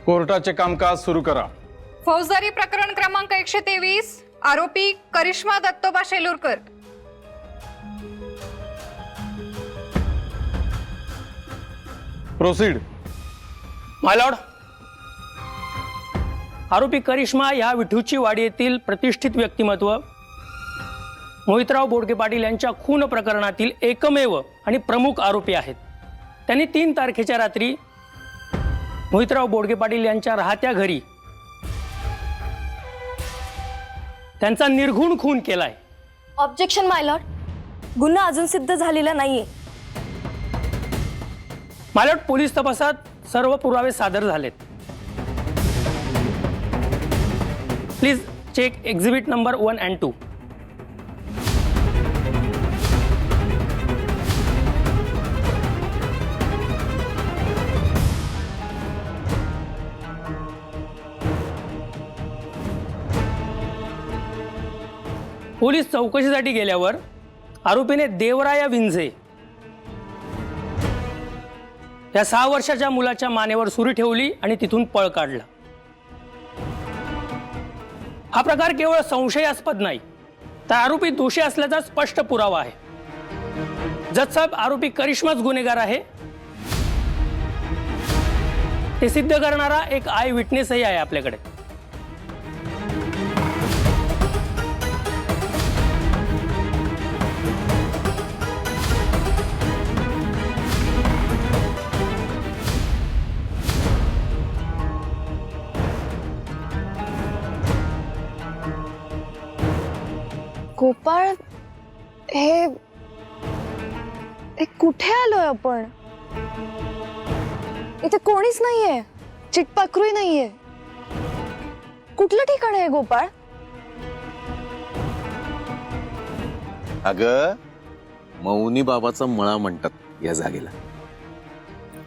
कोर्टाचे कामकाज सुरू करा. फौजदारी प्रकरण क्रमांक 123, आरोपी करिश्मा दत्तोबा शेलूरकर. प्रोसीड. माय लॉर्ड, आरोपी करिश्मा या विठूची वाडी येथील प्रतिष्ठित व्यक्तिमत्व मोहितराव बोडके पाटील यांच्या खून प्रकरणातील एकमेव आणि प्रमुख आरोपी आहेत. त्यांनी 3 तारखेच्या रात्री मोहितराव बोडके पाटील यांच्या राहत्या घरी त्यांचा निर्घुण खून केलाय. ऑब्जेक्शन माय लॉर्ड, गुन्हा अजून सिद्ध झालेला नाहीये. मालट, पोलीस तपासात सर्व पुरावे सादर झालेत. Please check exhibit number 1 and 2. Police चौकशीसाठी गेल्यावर आरोपीने देवराया विंझे या 6 वर्षाच्या मुलाच्या मानेवर सुरी ठेवली आणि तिथून पळ काढला. हा प्रकार केवळ संशयास्पद नाही, तर आरोपी दोषी असल्याचा स्पष्ट पुरावा आहे. जज साहेब, आरोपी करिश्माच गुन्हेगार आहे ते सिद्ध करणारा एक आय विटनेसही आहे आपल्याकडे. गोपाळ, हे कुठे आलोय आपण? इथे कोणीच नाहीये, चिटपाखरूही नाहीये. कुठलं ठिकाण आहे गोपाळ? अगं, मौनी बाबाचा मळा म्हणतात या जागेला.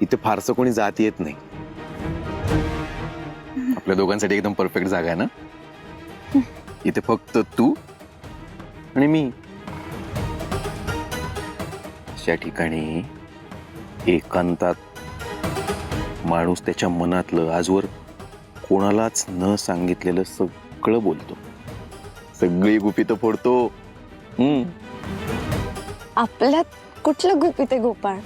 इथे फारसं कोणी जात येत नाही. आपल्या दोघांसाठी एकदम परफेक्ट जागा आहे ना. इथे फक्त तू आणि मी. अशा ठिकाणी एकांतात माणूस त्याच्या मनातलं आजवर कोणालाच न सांगितलेलं सगळं बोलतो, सगळी गुपितं फोडतो. आपल्यात कुठलं गुपित आहे गोपाळ?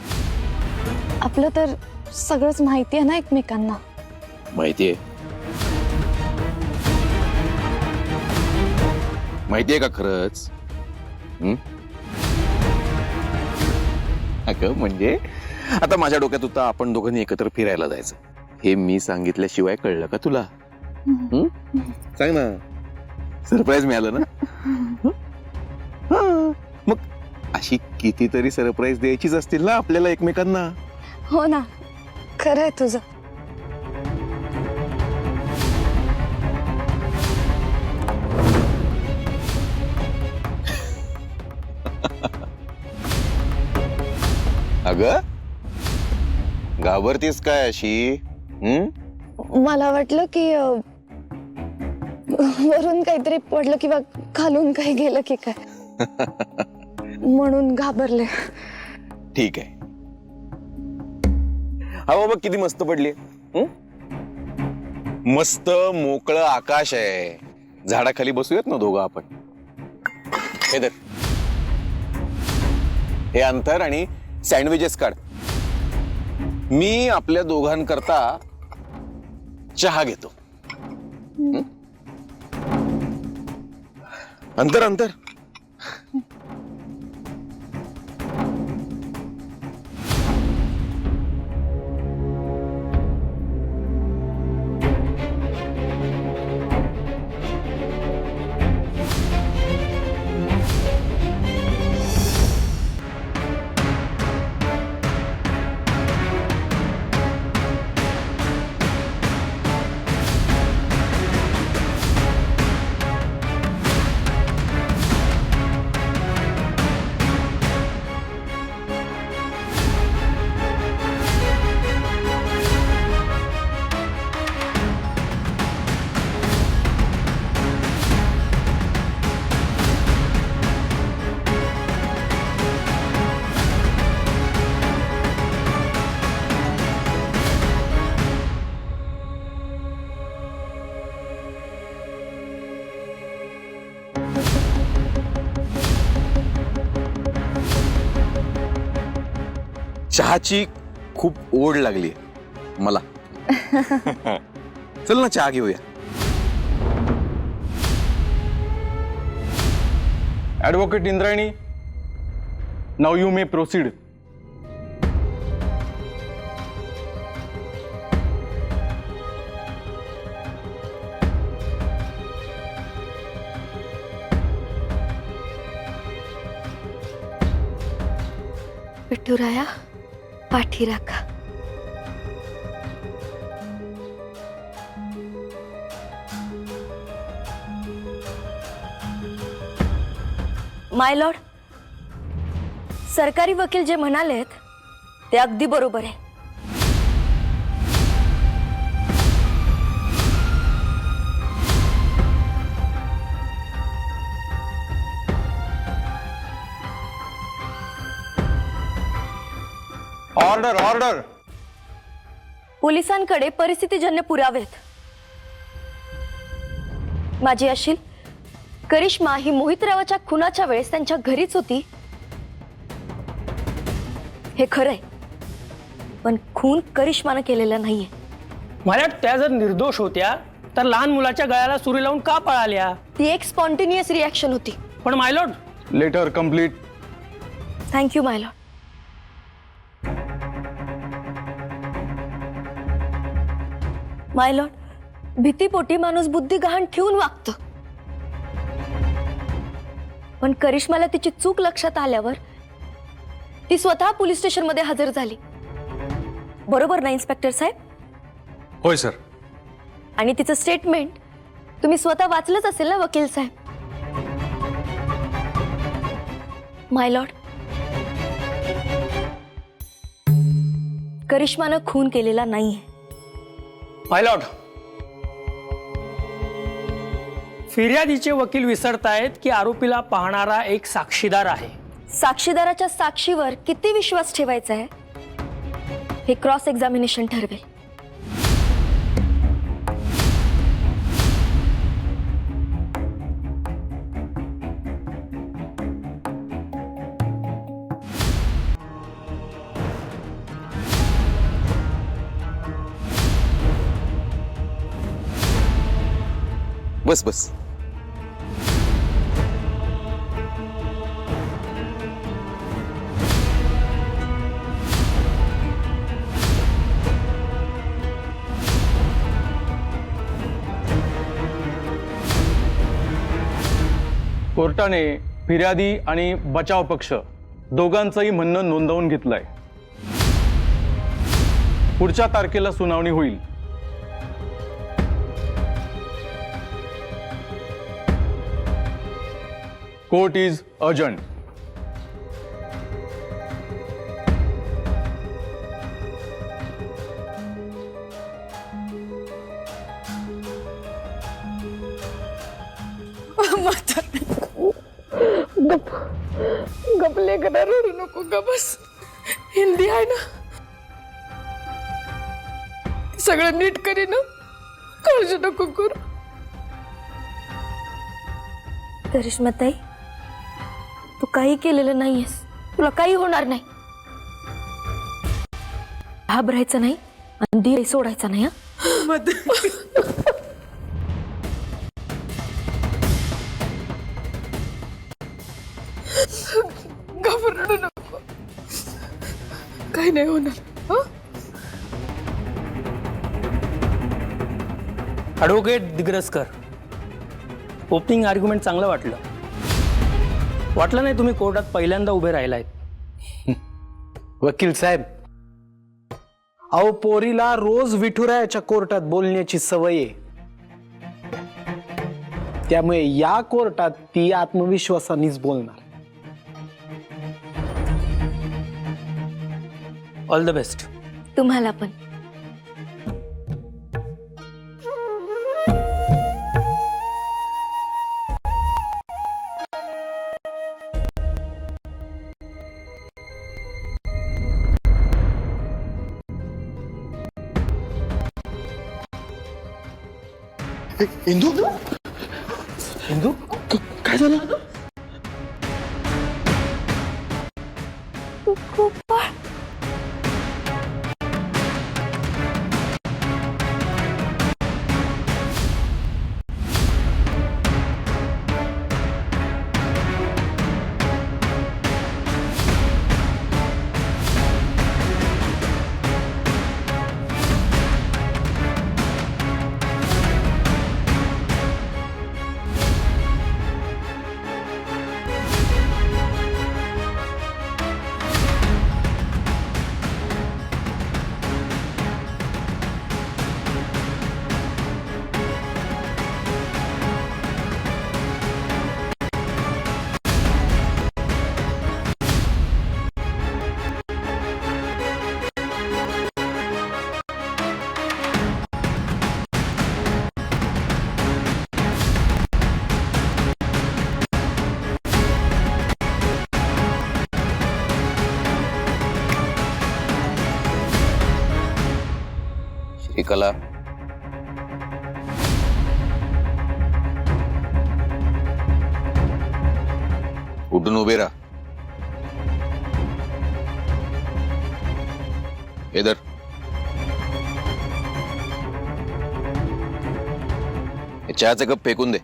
आपलं तर सगळंच माहिती आहे ना एकमेकांना. माहितीये का खरंच? अगं म्हणजे आता माझ्या डोक्यात होतं आपण दोघांनी एकत्र फिरायला जायचं. हे मी सांगितल्याशिवाय कळलं का तुला? सांग ना, सरप्राईज मिळालं ना. मग अशी कितीतरी सरप्राईज द्यायचीच असतील ना आपल्याला एकमेकांना. हो ना, खरं आहे तुझं. अगं, घाबरतीस काय अशी? मला वाटलं की वरून काहीतरी पडलं किंवा खालून काही गेलं की काय, म्हणून घाबरले. ठीक आहे. हवा बघ किती मस्त पडली. मस्त मोकळं आकाश आहे. झाडाखाली बसूयात ना दोघं आपण. हे धर, हे अंतर आणि सँडविचेस काढ. मी आपल्या दोघांकरता चहा घेतो. अंतर अंतर. चहाची खूप ओढ लागली मला. चल ना चहा घेऊया. Advocate Indrayani, now you may proceed. Vithuraya पाठी राखा. माय लॉर्ड, सरकारी वकील जे म्हणालेत ते अगदी बरोबर आहे. Order order. पोलिसांकडे परिस्थितीजन्य पुरावेत. माझी अशील, करिश्मा ही मोहितरावाच्या खुनाच्या वेळेस त्यांच्या घरीच होती हे खरंय, पण खून करिश्मानं केलेला नाहीये. मला त्या जर निर्दोष होत्या तर लहान मुलाच्या गळ्याला सुरी लावून का पळाल्या? ती एक स्पॉन्टेनियस रिॲक्शन होती. पण मायलॉर्ड, लेटर कंप्लीट. थँक्यू माय लॉर्ड. माय लॉर्ड, भीतीपोटी माणूस बुद्धी गहाण ठेवून वागतं, पण करिश्माला तिची चूक लक्षात आल्यावर ती स्वतः पोलीस स्टेशन मध्ये हजर झाली. बरोबर ना इन्स्पेक्टर साहेब? होय सर. आणि तिचं स्टेटमेंट तुम्ही स्वतः वाचलंच असेल ना वकील साहेब? माय लॉर्ड, करिश्मानं खून केलेला नाहीये. मायलॉर्ड, फिर्यादीचे वकील विसरतायत की आरोपीला पाहणारा एक साक्षीदार आहे. साक्षीदाराच्या साक्षीवर किती विश्वास ठेवायचा आहे हे क्रॉस एक्झामिनेशन ठरवेल. बस बस. कोर्टाने फिर्यादी आणि बचाव पक्ष दोघांचंही म्हणणं नोंदवून घेतलंय. पुढच्या तारखेला सुनावणी होईल. Court is urgent. गपले करा, रडू नको, गबस. हिंदी आहे ना, सगळं नीट करी ना, काळजी नको करू. करिश्माताई, तू काही केलेलं नाहीयेस, तुला काही होणार नाही. घाबरायचं नाही आणि धीर सोडायचा नाही. घाबरडू नको, काही नाही होणार. ॲडव्होकेट दिग्रसकर, ओपनिंग आर्ग्युमेंट चांगलं वाटलं. वाटलं नाही तुम्ही कोर्टात पहिल्यांदा उभे राहिलायत. वकील साहेब, अहो पोरीला रोज विठुरायाच्या कोर्टात बोलण्याची सवय आहे, त्यामुळे या कोर्टात ती आत्मविश्वासानेच बोलणार. All the best. तुम्हाला पण. इंदू, इंदू, काय झालं? श्रीकला, उठून उभे राहा. इधर. हे चहाचे कप फेकून दे.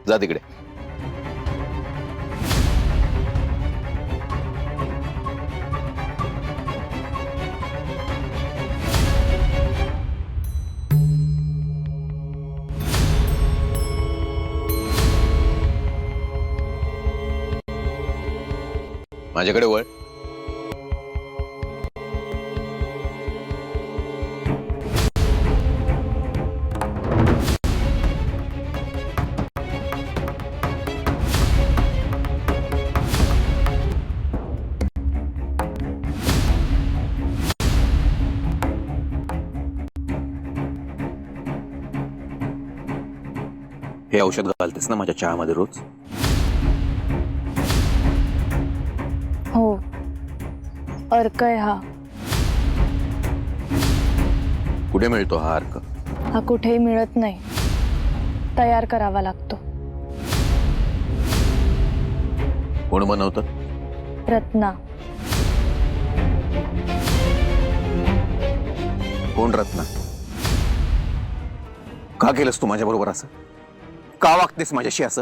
जा तिकडे. माझ्याकडे वळ. हे औषध घालतेस ना माझ्या चहामध्ये रोज? हो, अर्क आहे हा. कुठे मिळतो हा अर्क? हा कुठेही मिळत नाही, तयार करावा लागतो. कोण बनवतं? रत्ना. कोण रत्ना? का केलंस तू माझ्या बरोबर असं? का वागतेस माझ्याशी असं?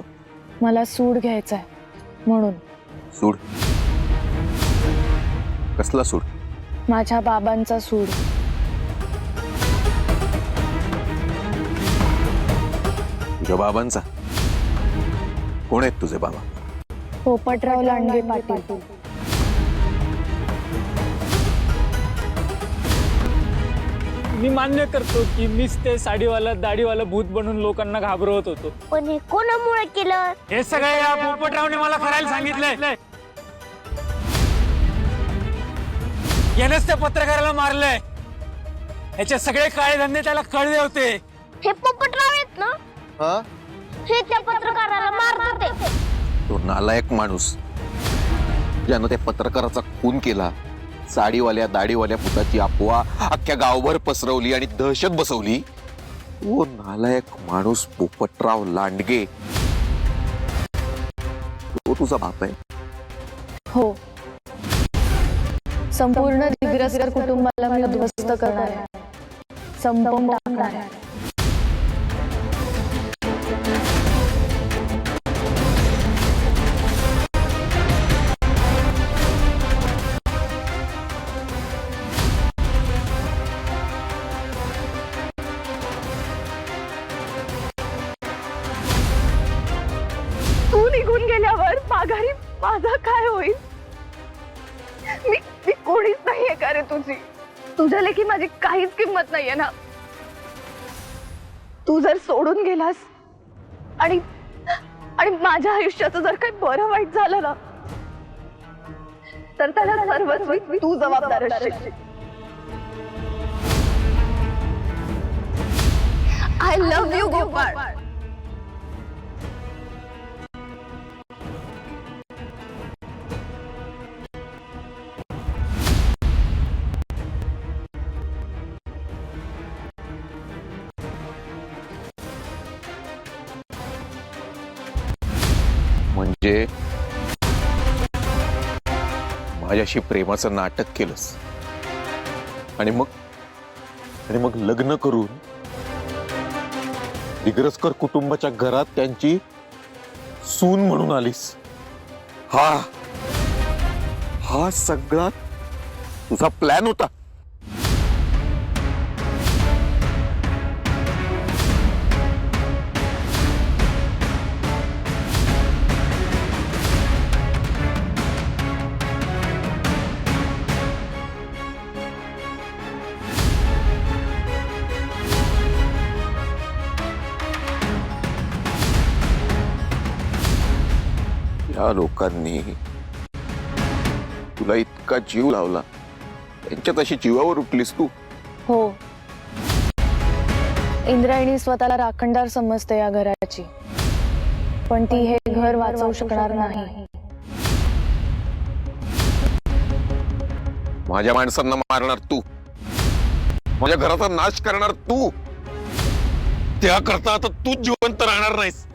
मला सूड घ्यायचाय म्हणून. सूड? कसला सूड? माझ्या बाबांचा सूड. तुझ्या बाबांचा? कोण आहेत तुझे बाबा? पोपटराव लांडगे पाटील. मी मान्य करतो की मीच ते साडीवाला दाढीवाला भूत बनून लोकांना घाबरवत होतो. पण हे कोणामुळे केलं? हे सगळे या पोपटरावने मला करायला सांगितलंय. यानेच त्या पत्रकाराला मारलंय. याचे सगळे काळे धंदे त्याला कळले होते. हे पोपटराव आहेत ना? हा? हे त्या पत्रकाराला मारत होते. तो नालायक माणूस ज्यानं त्या पत्रकाराचा खून केला, साडीवाल्या दाढीवाल्या भूताची अफवा अख्ख्या गावभर पसरवली आणि दहशत बसवली, तो नालायक माणूस पोपटराव लांडगे, तो तुझा बाप आहे? हो, संपूर्ण दिग्रस्कर कुटुंबाला मी उद्ध्वस्त करणार आहे, संपवून टाकणार आहे. तू निघून गेल्यावर माघारी माझा काय होईल? मी कोणीच नाहीये का रे तुझी? तुझ्या लेखी माझी काहीच किंमत नाहीये ना. तू जर सोडून गेलास आणि माझ्या आयुष्याचं जर काही बरं वाईट झालं ना, तर त्याला सर्वस्वी तू जबाबदार असशील. I love you Gopal. म्हणजे माझ्याशी प्रेमाचं नाटक केलंस आणि मग लग्न करून दिग्रस्कर कुटुंबाच्या घरात त्यांची सून म्हणून आलीस. हा सगळा तुझा प्लॅन होता? या लोकांनी तुला इतका जीव लावला, त्यांच्यात अशी जीवावर उठलीस तू? हो, इंद्रायणी स्वतःला राखणदार समजते या घराची, पण ती हे घर वाचवू शकणार नाही. माझ्या माणसांना मारणार तू? माझ्या घराचा नाश करणार तू, त्याकरता आता तू जिवंत राहणार नाहीस.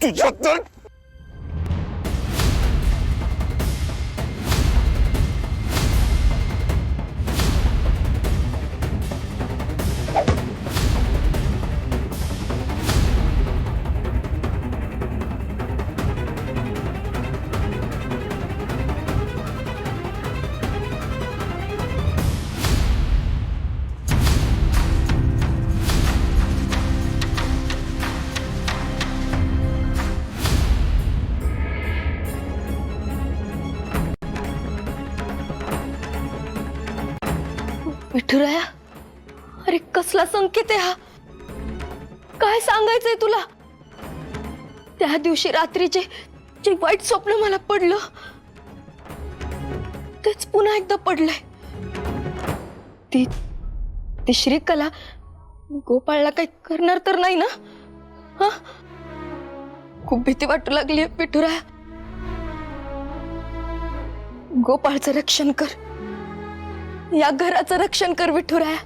तुझ्या तर विठुराया, अरे कसला संकेत आहे हा? काय सांगायचंय तुला? त्या दिवशी रात्रीचे जे वाईट स्वप्न मला पडलं तेच पुन्हा एकदा पडलंय. ती श्रीकला गोपाळला काही करणार तर नाही ना? हा, खूप भीती वाटू लागली विठुराया. गोपाळचं रक्षण कर, या घराचं रक्षण कर विठुराया.